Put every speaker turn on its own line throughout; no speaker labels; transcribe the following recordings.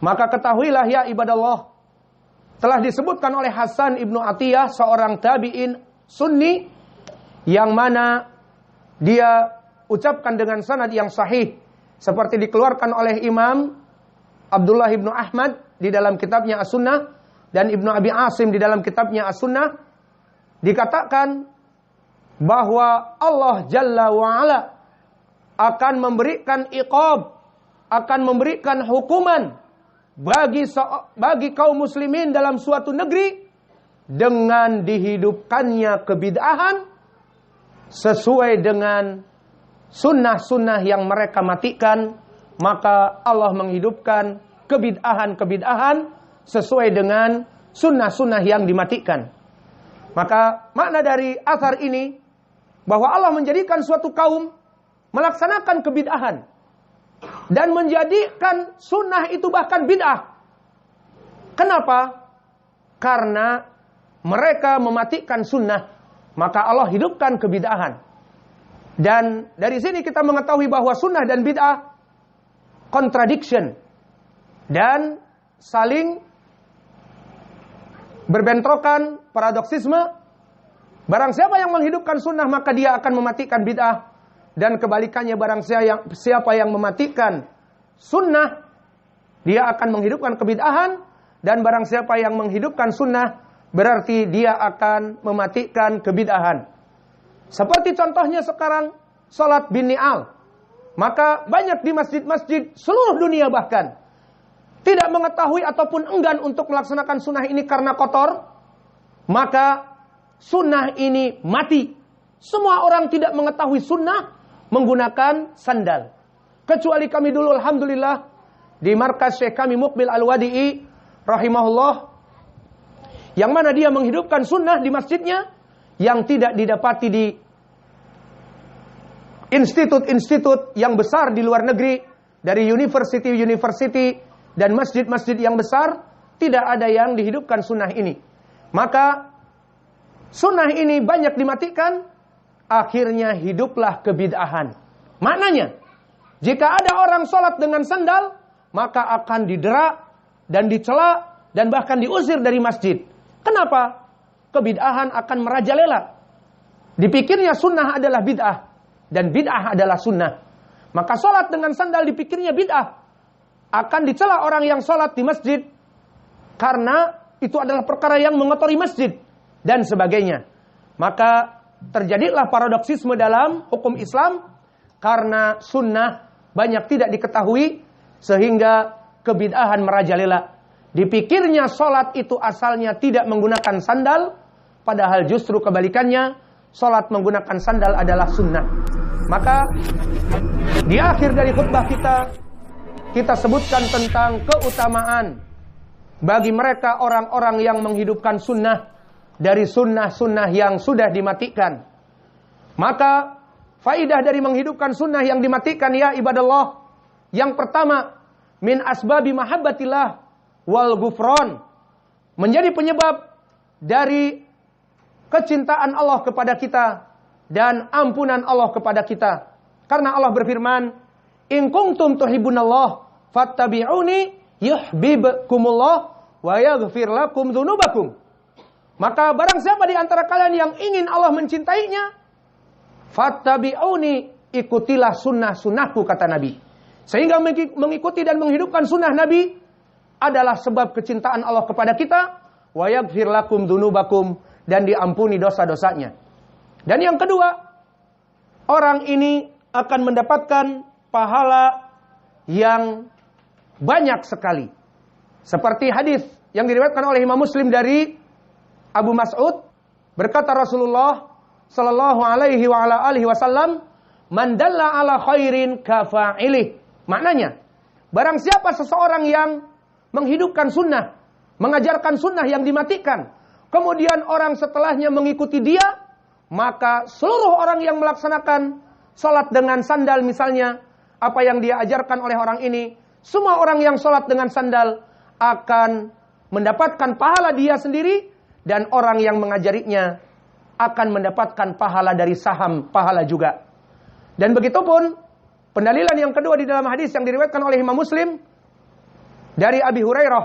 Maka ketahuilah ya ibadallah, telah disebutkan oleh Hasan ibnu Atiyah, seorang tabi'in sunni, yang mana dia ucapkan dengan sanad yang sahih, seperti dikeluarkan oleh Imam Abdullah ibnu Ahmad di dalam kitabnya As-Sunnah, dan Ibnu Abi Asim di dalam kitabnya As-Sunnah, dikatakan bahwa Allah Jalla wa'ala akan memberikan iqab, akan memberikan hukuman bagi kaum muslimin dalam suatu negeri dengan dihidupkannya kebid'ahan sesuai dengan sunnah-sunnah yang mereka matikan. Maka Allah menghidupkan kebid'ahan sesuai dengan sunnah-sunnah yang dimatikan. Maka makna dari asar ini bahwa Allah menjadikan suatu kaum melaksanakan kebid'ahan dan menjadikan sunnah itu bahkan bid'ah. Kenapa? Karena mereka mematikan sunnah, maka Allah hidupkan kebid'ahan. Dan dari sini kita mengetahui bahwa sunnah dan bid'ah contradiction dan saling berbentrokan, paradoksisme. Barang siapa yang menghidupkan sunnah maka dia akan mematikan bid'ah, dan kebalikannya, barang siapa yang mematikan sunnah dia akan menghidupkan kebid'ahan, dan barang siapa yang menghidupkan sunnah berarti dia akan mematikan kebid'ahan. Seperti contohnya sekarang salat bin ni'al. Maka banyak di masjid-masjid seluruh dunia bahkan tidak mengetahui ataupun enggan untuk melaksanakan sunnah ini karena kotor. Maka sunnah ini mati. Semua orang tidak mengetahui sunnah menggunakan sandal. Kecuali kami dulu alhamdulillah di markas Syekh kami Muqbil Al-Wadi'i rahimahullah, yang mana dia menghidupkan sunnah di masjidnya yang tidak didapati di institut-institut yang besar di luar negeri, dari university dan masjid-masjid yang besar. Tidak ada yang dihidupkan sunnah ini. Maka sunnah ini banyak dimatikan, akhirnya hiduplah kebid'ahan. Maknanya, jika ada orang sholat dengan sandal, maka akan didera dan dicela dan bahkan diusir dari masjid. Kenapa? Kebid'ahan akan merajalela. Dipikirnya sunnah adalah bid'ah dan bid'ah adalah sunnah. Maka sholat dengan sandal dipikirnya bid'ah, akan dicela orang yang sholat di masjid karena itu adalah perkara yang mengotori masjid dan sebagainya. Maka terjadilah paradoksisme dalam hukum Islam karena sunnah banyak tidak diketahui sehingga kebid'ahan merajalela. Dipikirnya sholat itu asalnya tidak menggunakan sandal, padahal justru kebalikannya, sholat menggunakan sandal adalah sunnah. Maka di akhir dari khutbah kita sebutkan tentang keutamaan bagi mereka orang-orang yang menghidupkan sunnah dari sunnah-sunnah yang sudah dimatikan. Maka faidah dari menghidupkan sunnah yang dimatikan ya ibadallah, yang pertama, min asbabi mahabbatillah wal ghufran, menjadi penyebab dari kecintaan Allah kepada kita dan ampunan Allah kepada kita. Karena Allah berfirman, in kuntum tuhibbunallah fattabi'uni yuhibbukumullah wa yaghfir lakum dzunubakum. Maka barang siapa di antara kalian yang ingin Allah mencintainya, fattabi'uni, ikutilah sunnah-sunnahku, kata Nabi. Sehingga mengikuti dan menghidupkan sunnah Nabi adalah sebab kecintaan Allah kepada kita, wa yaghfir lakum dzunubakum, dan diampuni dosa-dosanya. Dan yang kedua, orang ini akan mendapatkan pahala yang banyak sekali. Seperti hadis yang diriwayatkan oleh Imam Muslim dari Abu Mas'ud, berkata Rasulullah sallallahu alaihi wa ala alihi wasallam, man dalla ala khairin kafa'ilih. Maknanya, barang siapa seseorang yang menghidupkan sunnah, mengajarkan sunnah yang dimatikan, kemudian orang setelahnya mengikuti dia, maka seluruh orang yang melaksanakan sholat dengan sandal misalnya, apa yang dia ajarkan oleh orang ini, semua orang yang sholat dengan sandal akan mendapatkan pahala dia sendiri, dan orang yang mengajarinya akan mendapatkan pahala dari saham pahala juga. Dan begitu pun pendalilan yang kedua di dalam hadis yang diriwayatkan oleh Imam Muslim, Dari Abi Hurairah,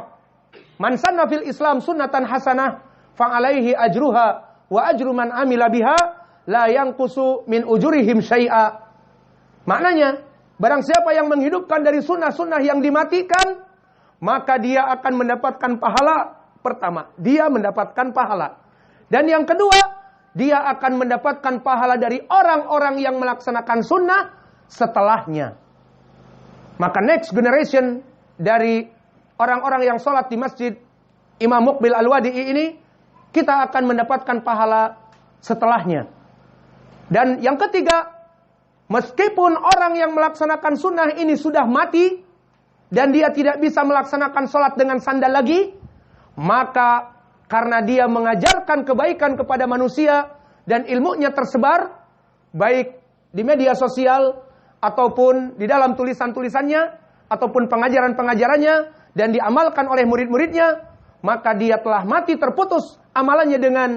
"Man sanna fil Islam sunnatan hasanah fa alaihi ajruha wa ajru man amila biha la yanqusu min ujurihim syai'a." Maknanya, barang siapa yang menghidupkan dari sunnah-sunnah yang dimatikan, maka dia akan mendapatkan pahala. Pertama, dia mendapatkan pahala. Dan yang kedua, dia akan mendapatkan pahala dari orang-orang yang melaksanakan sunnah setelahnya. Maka next generation dari orang-orang yang sholat di masjid Imam Muqbil Al-Wadi'i ini, kita akan mendapatkan pahala setelahnya. Dan yang ketiga, meskipun orang yang melaksanakan sunnah ini sudah mati, dan dia tidak bisa melaksanakan sholat dengan sandal lagi, maka karena dia mengajarkan kebaikan kepada manusia, dan ilmunya tersebar, baik di media sosial, ataupun di dalam tulisan-tulisannya, ataupun pengajaran-pengajarannya, dan diamalkan oleh murid-muridnya, maka dia telah mati terputus amalannya dengan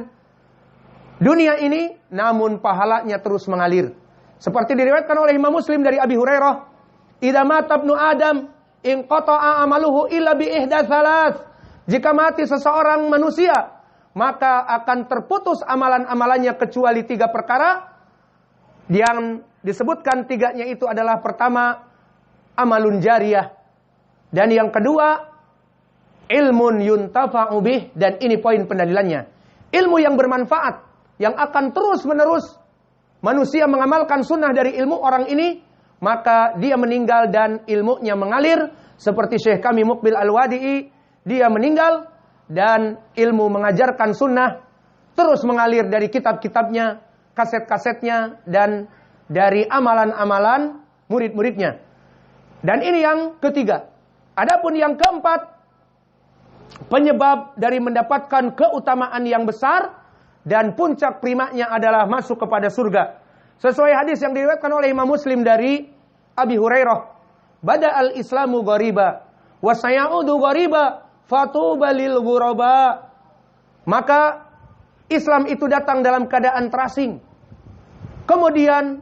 dunia ini, namun pahalanya terus mengalir. Seperti diriwayatkan oleh Imam Muslim dari Abi Hurairah, "Idza mata ibnu Adam, inqata'a amaluhu illa bi ihda thalath." Jika mati seseorang manusia, maka akan terputus amalan-amalannya kecuali 3 perkara. Yang disebutkan 3-nya itu adalah pertama, amalun jariyah. Dan yang kedua, ilmun yuntafa'u bih. Dan ini poin pendalilannya. Ilmu yang bermanfaat, yang akan terus-menerus manusia mengamalkan sunnah dari ilmu orang ini, maka dia meninggal dan ilmunya mengalir. Seperti Syekh kami Muqbil Al-Wadi'i, dia meninggal dan ilmu mengajarkan sunnah terus mengalir dari kitab-kitabnya, kaset-kasetnya, dan dari amalan-amalan murid-muridnya. Dan ini yang ketiga. Adapun yang keempat, penyebab dari mendapatkan keutamaan yang besar dan puncak primaknya adalah masuk kepada surga. Sesuai hadis yang diriwayatkan oleh Imam Muslim dari Abi Hurairah, "Bada al-Islamu ghariba wa sayaudu ghariba fatuba lil ghuraba." Maka Islam itu datang dalam keadaan terasing. Kemudian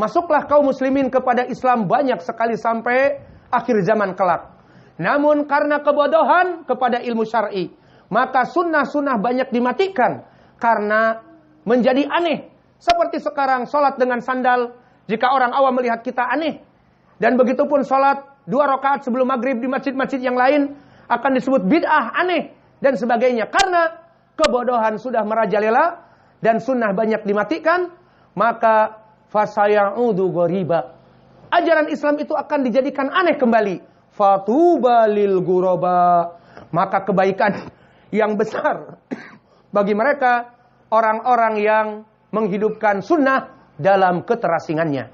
masuklah kaum muslimin kepada Islam banyak sekali sampai akhir zaman kelak. Namun karena kebodohan kepada ilmu syar'i, maka sunnah-sunnah banyak dimatikan karena menjadi aneh. Seperti sekarang sholat dengan sandal, jika orang awam melihat kita aneh. Dan begitupun sholat 2 rakaat sebelum maghrib di masjid-masjid yang lain akan disebut bid'ah, aneh, dan sebagainya. Karena kebodohan sudah merajalela dan sunnah banyak dimatikan, maka fasayaudu ghariba. Ajaran Islam itu akan dijadikan aneh kembali. Fatuba lil ghuraba. Maka kebaikan yang besar bagi mereka, orang-orang yang menghidupkan sunnah dalam keterasingannya.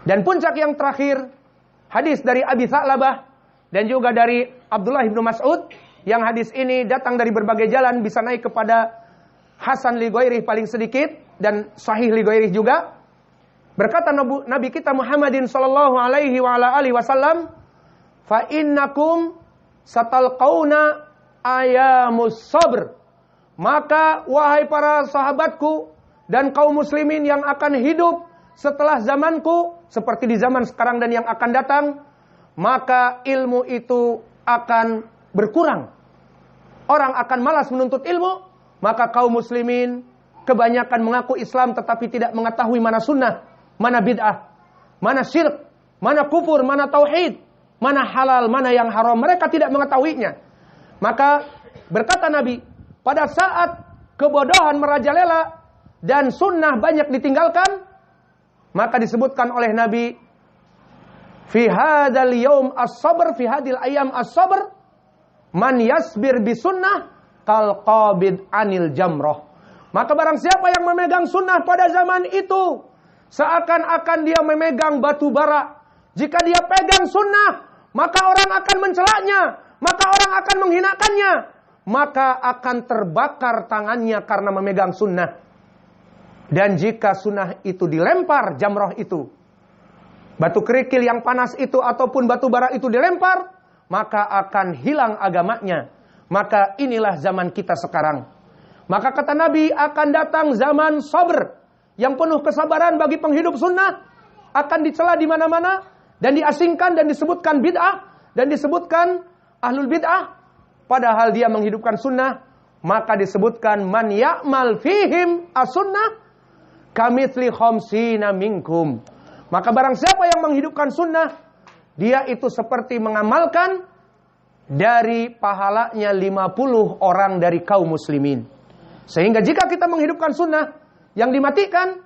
Dan puncak yang terakhir, hadis dari Abi Tha'labah dan juga dari Abdullah bin Mas'ud, yang hadis ini datang dari berbagai jalan, bisa naik kepada Hasan li ghairih paling sedikit dan sahih li ghairih juga. Berkata Nabi kita Muhammadin sallallahu alaihi wa ala alihi wasallam, "Fa innakum satalqauna ayamus sabr." Maka wahai para sahabatku dan kaum muslimin yang akan hidup setelah zamanku, seperti di zaman sekarang dan yang akan datang, maka ilmu itu akan berkurang. Orang akan malas menuntut ilmu, maka kaum muslimin kebanyakan mengaku Islam tetapi tidak mengetahui mana sunnah, mana bid'ah, mana syirk, mana kufur, mana tauhid, mana halal, mana yang haram. Mereka tidak mengetahuinya. Maka berkata Nabi, pada saat kebodohan merajalela dan sunnah banyak ditinggalkan, maka disebutkan oleh Nabi, fi hadzal yaum as-sabr, fi hadil ayam as-sabr, man yasbir bi sunnah kal qabid anil jamrah. Maka barang siapa yang memegang sunnah pada zaman itu, seakan-akan dia memegang batu bara. Jika dia pegang sunnah, maka orang akan mencelaknya, maka orang akan menghinakannya, maka akan terbakar tangannya karena memegang sunnah. Dan jika sunnah itu dilempar, jamrah itu, batu kerikil yang panas itu ataupun batu bara itu dilempar, maka akan hilang agamanya. Maka inilah zaman kita sekarang. Maka kata Nabi, akan datang zaman sabr, yang penuh kesabaran bagi penghidup sunnah, akan dicela di mana-mana, dan diasingkan dan disebutkan bid'ah, dan disebutkan ahlul bid'ah, padahal dia menghidupkan sunnah, maka disebutkan man ya'mal fihim as-sunnah kamitsli khamsina minkum. Maka barang siapa yang menghidupkan sunnah, dia itu seperti mengamalkan dari pahalanya 50 orang dari kaum muslimin. Sehingga jika kita menghidupkan sunnah yang dimatikan,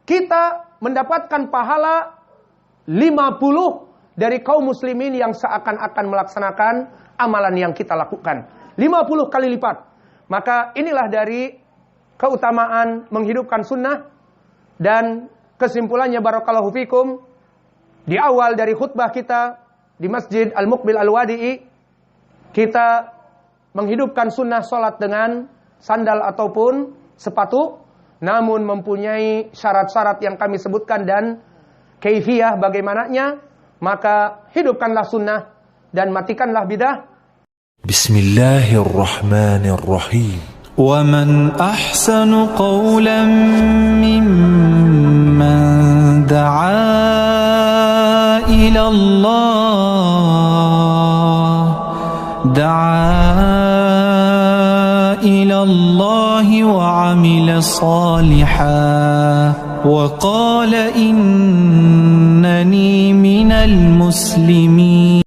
kita mendapatkan pahala 50 dari kaum muslimin yang seakan-akan melaksanakan amalan yang kita lakukan. 50 kali lipat. Maka inilah dari keutamaan menghidupkan sunnah. Dan kesimpulannya barakallahu fikum, di awal dari khutbah kita di Masjid Al-Muqbil Al-Wadi'i, kita menghidupkan sunnah sholat dengan sandal ataupun sepatu, namun mempunyai syarat-syarat yang kami sebutkan dan kaifiyah bagaimananya. Maka hidupkanlah sunnah dan matikanlah bidah.
Bismillahirrahmanirrahim. وَمَنْ أَحْسَنُ قَوْلًا مِّمَّنْ دَعَا إِلَى اللَّهِ وَعَمِلَ صَالِحًا وَقَالَ إِنَّنِي مِنَ الْمُسْلِمِينَ.